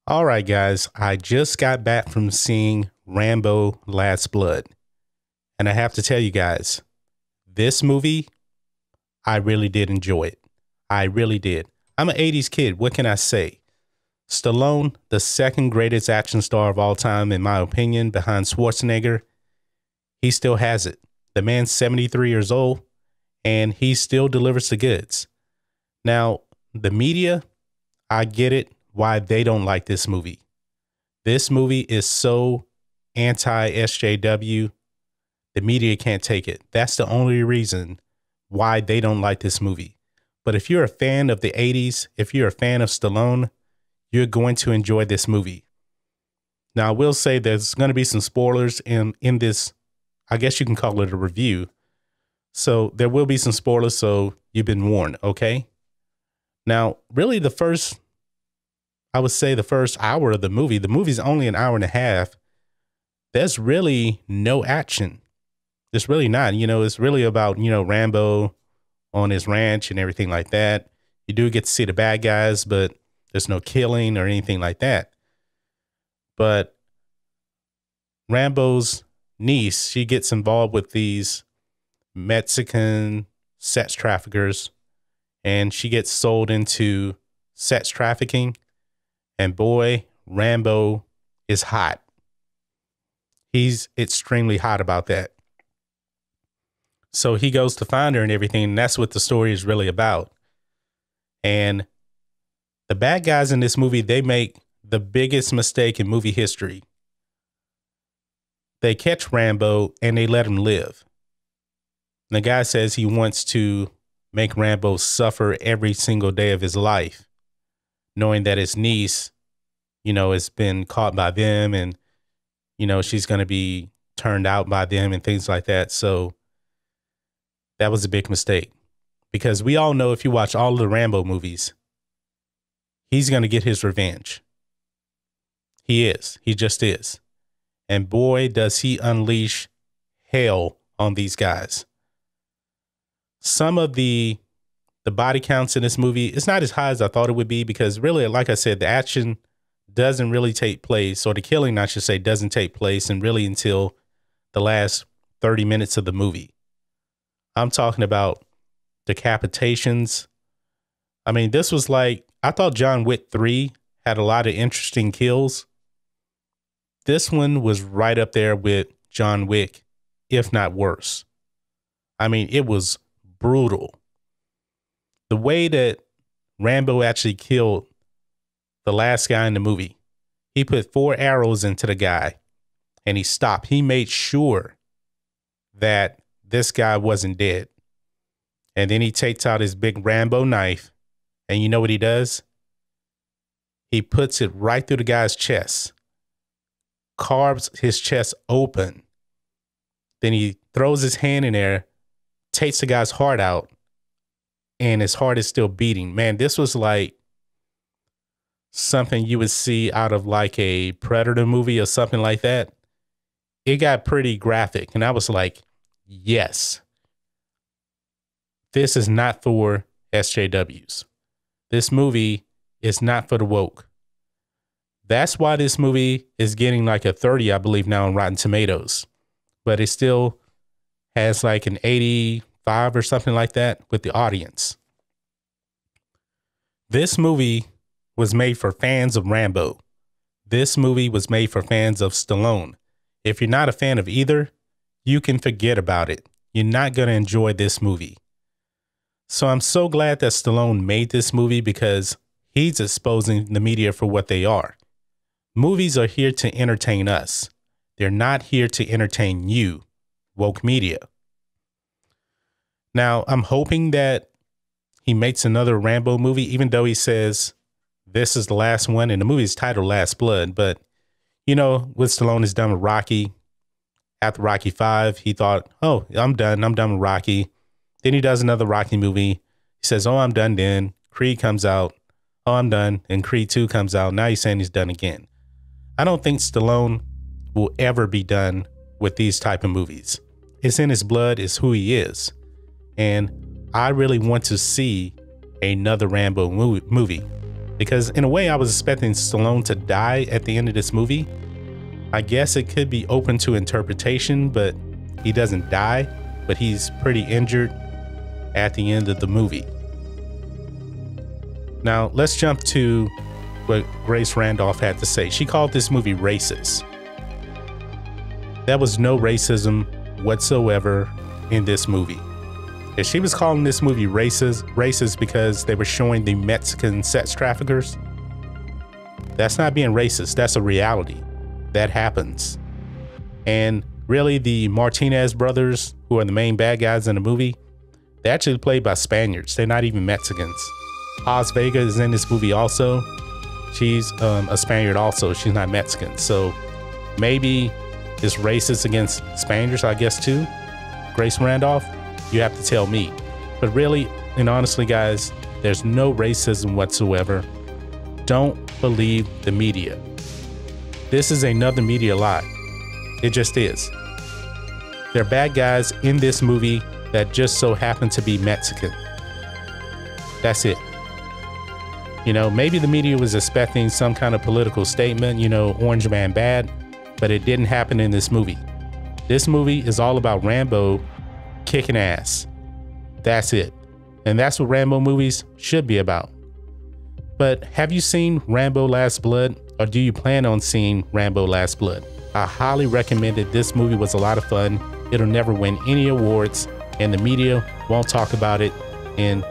All right, guys, I just got back from seeing Rambo Last Blood. And I have to tell you guys, this movie, I really did enjoy it. I really did. I'm an 80s kid. What can I say? Stallone, the second greatest action star of all time, in my opinion, behind Schwarzenegger, he still has it. The man's 73 years old, and he still delivers the goods. Now, the media, I get it, why they don't like this movie. This movie is so anti-SJW, the media can't take it. That's the only reason why they don't like this movie. But if you're a fan of the 80s, if you're a fan of Stallone, you're going to enjoy this movie. Now, I will say there's going to be some spoilers in this, I guess you can call it a review. So there will be some spoilers, so you've been warned, okay? Now, really I would say the first hour of the movie's only an hour and a half. There's really no action. It's really not, it's really about, Rambo on his ranch and everything like that. You do get to see the bad guys, but there's no killing or anything like that. But Rambo's niece, she gets involved with these Mexican sex traffickers, and she gets sold into sex trafficking. And boy, Rambo is hot. He's extremely hot about that. So he goes to find her and everything, and that's what the story is really about. And the bad guys in this movie, they make the biggest mistake in movie history. They catch Rambo and they let him live. And the guy says he wants to make Rambo suffer every single day of his life, knowing that his niece, has been caught by them and, she's going to be turned out by them and things like that. So that was a big mistake, because we all know if you watch all of the Rambo movies, he's going to get his revenge. He is. He just is. And boy, does he unleash hell on these guys. Some of the body counts in this movie, it's not as high as I thought it would be, because really, like I said, the action doesn't really take place, or the killing, I should say, doesn't take place and really until the last 30 minutes of the movie. I'm talking about decapitations. I mean, this was like, I thought John Wick 3 had a lot of interesting kills. This one was right up there with John Wick, if not worse. I mean, it was brutal. The way that Rambo actually killed the last guy in the movie, he put 4 arrows into the guy and he stopped. He made sure that this guy wasn't dead. And then he takes out his big Rambo knife, and you know what he does? He puts it right through the guy's chest, carves his chest open. Then he throws his hand in there, takes the guy's heart out, and his heart is still beating. Man, this was like something you would see out of like a Predator movie or something like that. It got pretty graphic, and I was like, yes, this is not for SJWs. This movie is not for the woke. That's why this movie is getting like a 30, I believe, now on Rotten Tomatoes. But it still has like an 85 or something like that with the audience. This movie was made for fans of Rambo. This movie was made for fans of Stallone. If you're not a fan of either, you can forget about it. You're not going to enjoy this movie. So I'm so glad that Stallone made this movie, because he's exposing the media for what they are. Movies are here to entertain us. They're not here to entertain you, woke media. Now, I'm hoping that he makes another Rambo movie, even though he says this is the last one, and the movie is titled Last Blood. But, what Stallone has done with Rocky, after Rocky 5, he thought, oh, I'm done with Rocky. Then he does another Rocky movie. He says, oh, I'm done then. Creed comes out. Oh, I'm done. And Creed 2 comes out. Now he's saying he's done again. I don't think Stallone will ever be done with these type of movies. It's in his blood. It's who he is. And I really want to see another Rambo movie. Because in a way, I was expecting Stallone to die at the end of this movie. I guess it could be open to interpretation, but he doesn't die, but he's pretty injured at the end of the movie. Now, let's jump to what Grace Randolph had to say. She called this movie racist. There was no racism whatsoever in this movie. If she was calling this movie racist because they were showing the Mexican sex traffickers, that's not being racist. That's a reality. That happens. And really, the Martinez brothers, who are the main bad guys in the movie, they're actually played by Spaniards. They're not even Mexicans. Paz Vega is in this movie also. She's a Spaniard also. She's not Mexican. So maybe it's racist against Spaniards, I guess, too. Grace Randolph, you have to tell me. But really and honestly, guys, there's no racism whatsoever. Don't believe the media. This is another media lie. It just is. There are bad guys in this movie that just so happen to be Mexican. That's it. You know, maybe the media was expecting some kind of political statement, you know, Orange Man bad, but it didn't happen in this movie. This movie is all about Rambo kicking ass. That's it. And that's what Rambo movies should be about. But have you seen Rambo Last Blood, or do you plan on seeing Rambo Last Blood? I highly recommend it. This movie was a lot of fun. It'll never win any awards, and the media won't talk about it in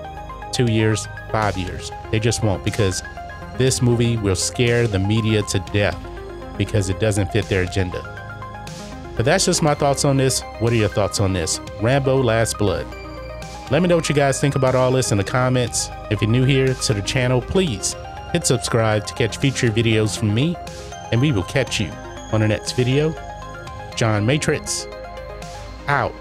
2 years, 5 years. They just won't, because this movie will scare the media to death because it doesn't fit their agenda. But that's just my thoughts on this. What are your thoughts on this? Rambo Last Blood. Let me know what you guys think about all this in the comments. If you're new here to the channel, please hit subscribe to catch future videos from me, and we will catch you on the next video. John Matrixx, out.